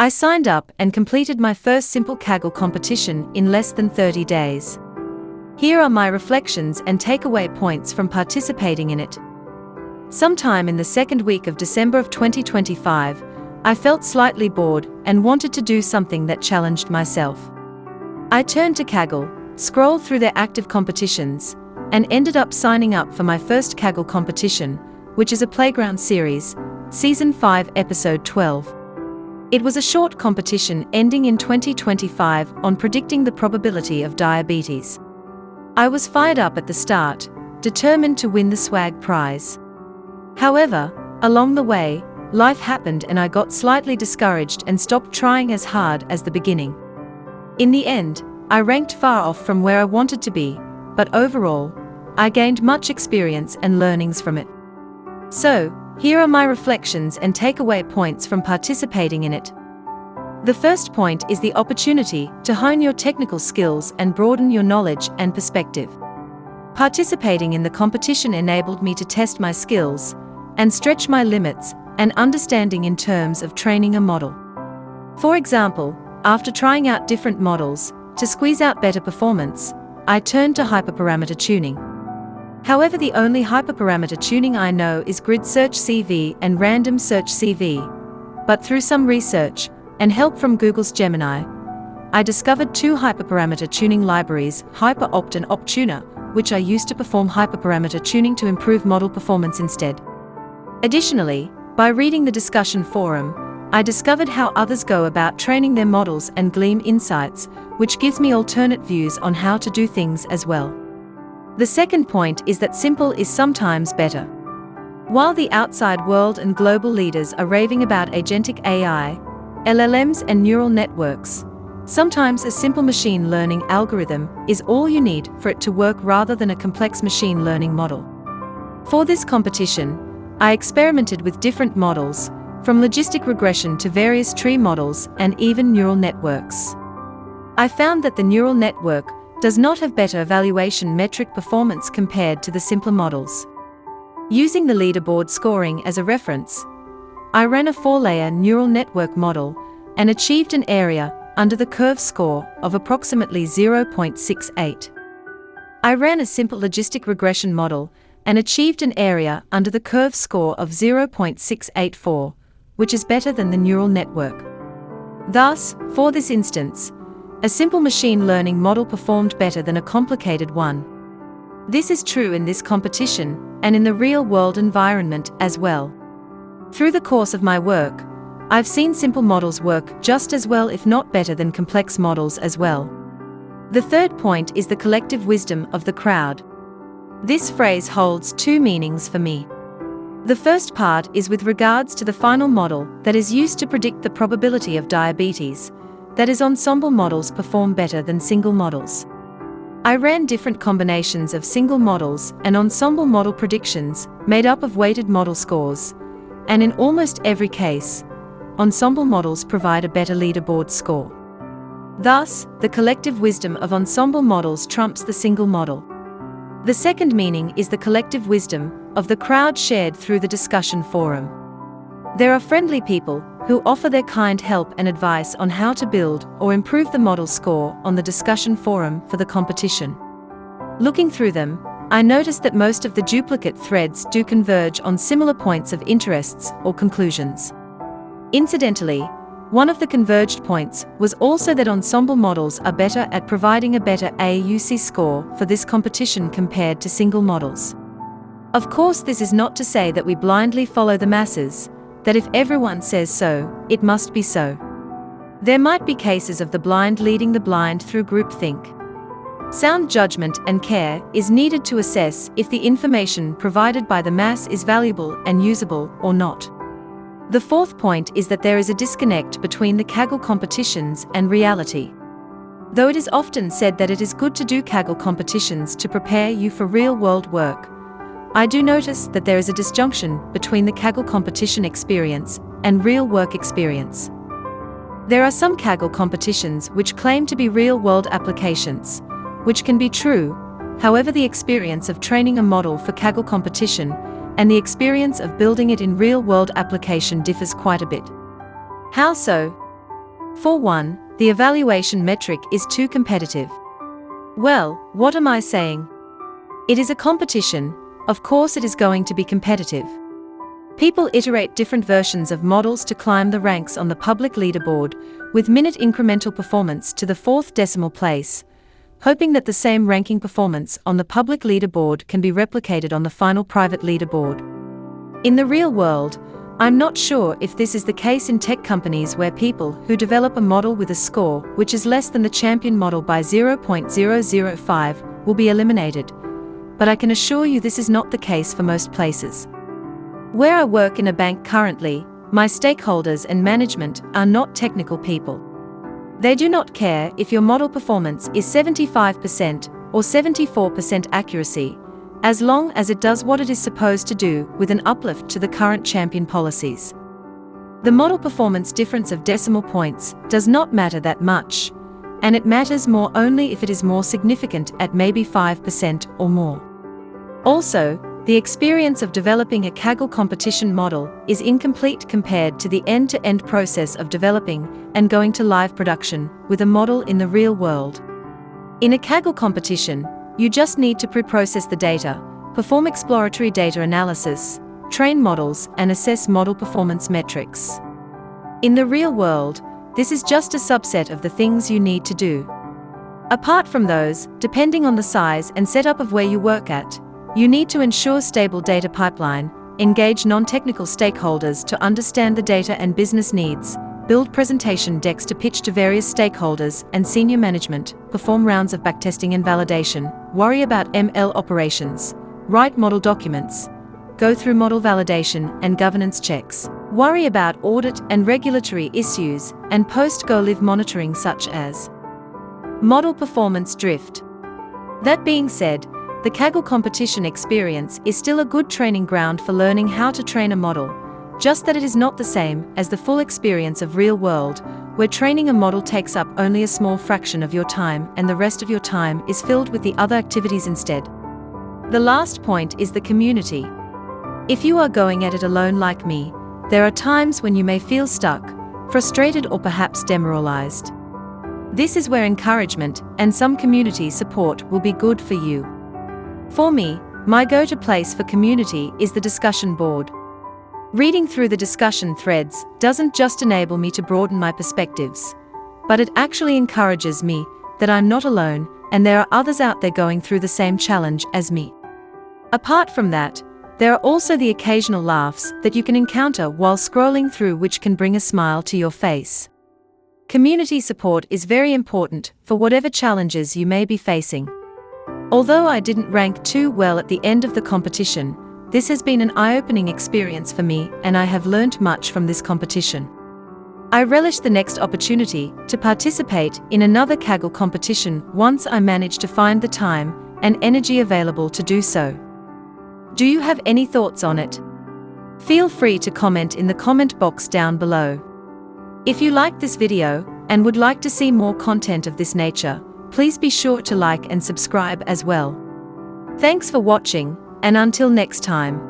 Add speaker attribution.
Speaker 1: I signed up and completed my first simple Kaggle competition in less than 30 days. Here are my reflections and takeaway points from participating in it. Sometime in the second week of December of 2025, I felt slightly bored and wanted to do something that challenged myself. I turned to Kaggle, scrolled through their active competitions, and ended up signing up for my first Kaggle competition, which is a playground series, Season 5, Episode 12. It was a short competition ending in 2025 on predicting the probability of diabetes. I was fired up at the start, determined to win the swag prize. However, along the way, life happened and I got slightly discouraged and stopped trying as hard as the beginning. In the end, I ranked far off from where I wanted to be, but overall, I gained much experience and learnings from it. So, here are my reflections and takeaway points from participating in it. The first point is the opportunity to hone your technical skills and broaden your knowledge and perspective. Participating in the competition enabled me to test my skills and stretch my limits and understanding in terms of training a model. For example, after trying out different models, to squeeze out better performance, I turned to hyperparameter tuning. However, the only hyperparameter tuning I know is grid search CV and random search CV. But through some research and help from Google's Gemini, I discovered two hyperparameter tuning libraries, HyperOpt and OptTuner, which I use to perform hyperparameter tuning to improve model performance instead. Additionally, by reading the discussion forum, I discovered how others go about training their models and glean insights, which gives me alternate views on how to do things as well. The second point is that simple is sometimes better. While the outside world and global leaders are raving about agentic AI, LLMs and neural networks, sometimes a simple machine learning algorithm is all you need for it to work rather than a complex machine learning model. For this competition, I experimented with different models, from logistic regression to various tree models and even neural networks. I found that the neural network does not have better evaluation metric performance compared to the simpler models. Using the leaderboard scoring as a reference, I ran a 4-layer neural network model and achieved an area under the curve score of approximately 0.68. I ran a simple logistic regression model and achieved an area under the curve score of 0.684, which is better than the neural network. Thus, for this instance, a simple machine learning model performed better than a complicated one. This is true in this competition and in the real-world environment as well. Through the course of my work, I've seen simple models work just as well if not better than complex models as well. The third point is the collective wisdom of the crowd. This phrase holds two meanings for me. The first part is with regards to the final model that is used to predict the probability of diabetes. That is, ensemble models perform better than single models. I ran different combinations of single models and ensemble model predictions made up of weighted model scores, and in almost every case, ensemble models provide a better leaderboard score. Thus, the collective wisdom of ensemble models trumps the single model. The second meaning is the collective wisdom of the crowd shared through the discussion forum. There are friendly people who offer their kind help and advice on how to build or improve the model score on the discussion forum for the competition. Looking through them, I noticed that most of the duplicate threads do converge on similar points of interests or conclusions. Incidentally, one of the converged points was also that ensemble models are better at providing a better AUC score for this competition compared to single models. Of course, this is not to say that we blindly follow the masses, that if everyone says so, it must be so. There might be cases of the blind leading the blind through groupthink. Sound judgment and care is needed to assess if the information provided by the mass is valuable and usable or not. The fourth point is that there is a disconnect between the Kaggle competitions and reality. Though it is often said that it is good to do Kaggle competitions to prepare you for real-world work, I do notice that there is a disjunction between the Kaggle competition experience and real work experience. There are some Kaggle competitions which claim to be real-world applications, which can be true. However, the experience of training a model for Kaggle competition and the experience of building it in real-world application differs quite a bit. How so? For one, the evaluation metric is too competitive. Well, what am I saying? It is a competition, of course it is going to be competitive. People iterate different versions of models to climb the ranks on the public leaderboard, with minute incremental performance to the 4th decimal place, hoping that the same ranking performance on the public leaderboard can be replicated on the final private leaderboard. In the real world, I'm not sure if this is the case in tech companies where people who develop a model with a score which is less than the champion model by 0.005 will be eliminated, but I can assure you this is not the case for most places. Where I work in a bank currently, my stakeholders and management are not technical people. They do not care if your model performance is 75% or 74% accuracy, as long as it does what it is supposed to do with an uplift to the current champion policies. The model performance difference of decimal points does not matter that much, and it matters more only if it is more significant at maybe 5% or more. Also, the experience of developing a Kaggle competition model is incomplete compared to the end-to-end process of developing and going to live production with a model in the real world. In a Kaggle competition, you just need to pre-process the data, perform exploratory data analysis, train models, and assess model performance metrics. In the real world, this is just a subset of the things you need to do. Apart from those, depending on the size and setup of where you work at, you need to ensure stable data pipeline, engage non-technical stakeholders to understand the data and business needs, build presentation decks to pitch to various stakeholders and senior management, perform rounds of backtesting and validation, worry about ML operations, write model documents, go through model validation and governance checks, worry about audit and regulatory issues, and post-go-live monitoring such as model performance drift. That being said, the Kaggle competition experience is still a good training ground for learning how to train a model, just that it is not the same as the full experience of real world, where training a model takes up only a small fraction of your time and the rest of your time is filled with the other activities instead. The last point is the community. If you are going at it alone like me, there are times when you may feel stuck, frustrated, or perhaps demoralized. This is where encouragement and some community support will be good for you. For me, my go-to place for community is the discussion board. Reading through the discussion threads doesn't just enable me to broaden my perspectives, but it actually encourages me that I'm not alone and there are others out there going through the same challenge as me. Apart from that, there are also the occasional laughs that you can encounter while scrolling through, which can bring a smile to your face. Community support is very important for whatever challenges you may be facing. Although I didn't rank too well at the end of the competition, this has been an eye-opening experience for me and I have learned much from this competition. I relish the next opportunity to participate in another Kaggle competition once I manage to find the time and energy available to do so. Do you have any thoughts on it? Feel free to comment in the comment box down below. If you liked this video and would like to see more content of this nature, please be sure to like and subscribe as well. Thanks for watching, and until next time.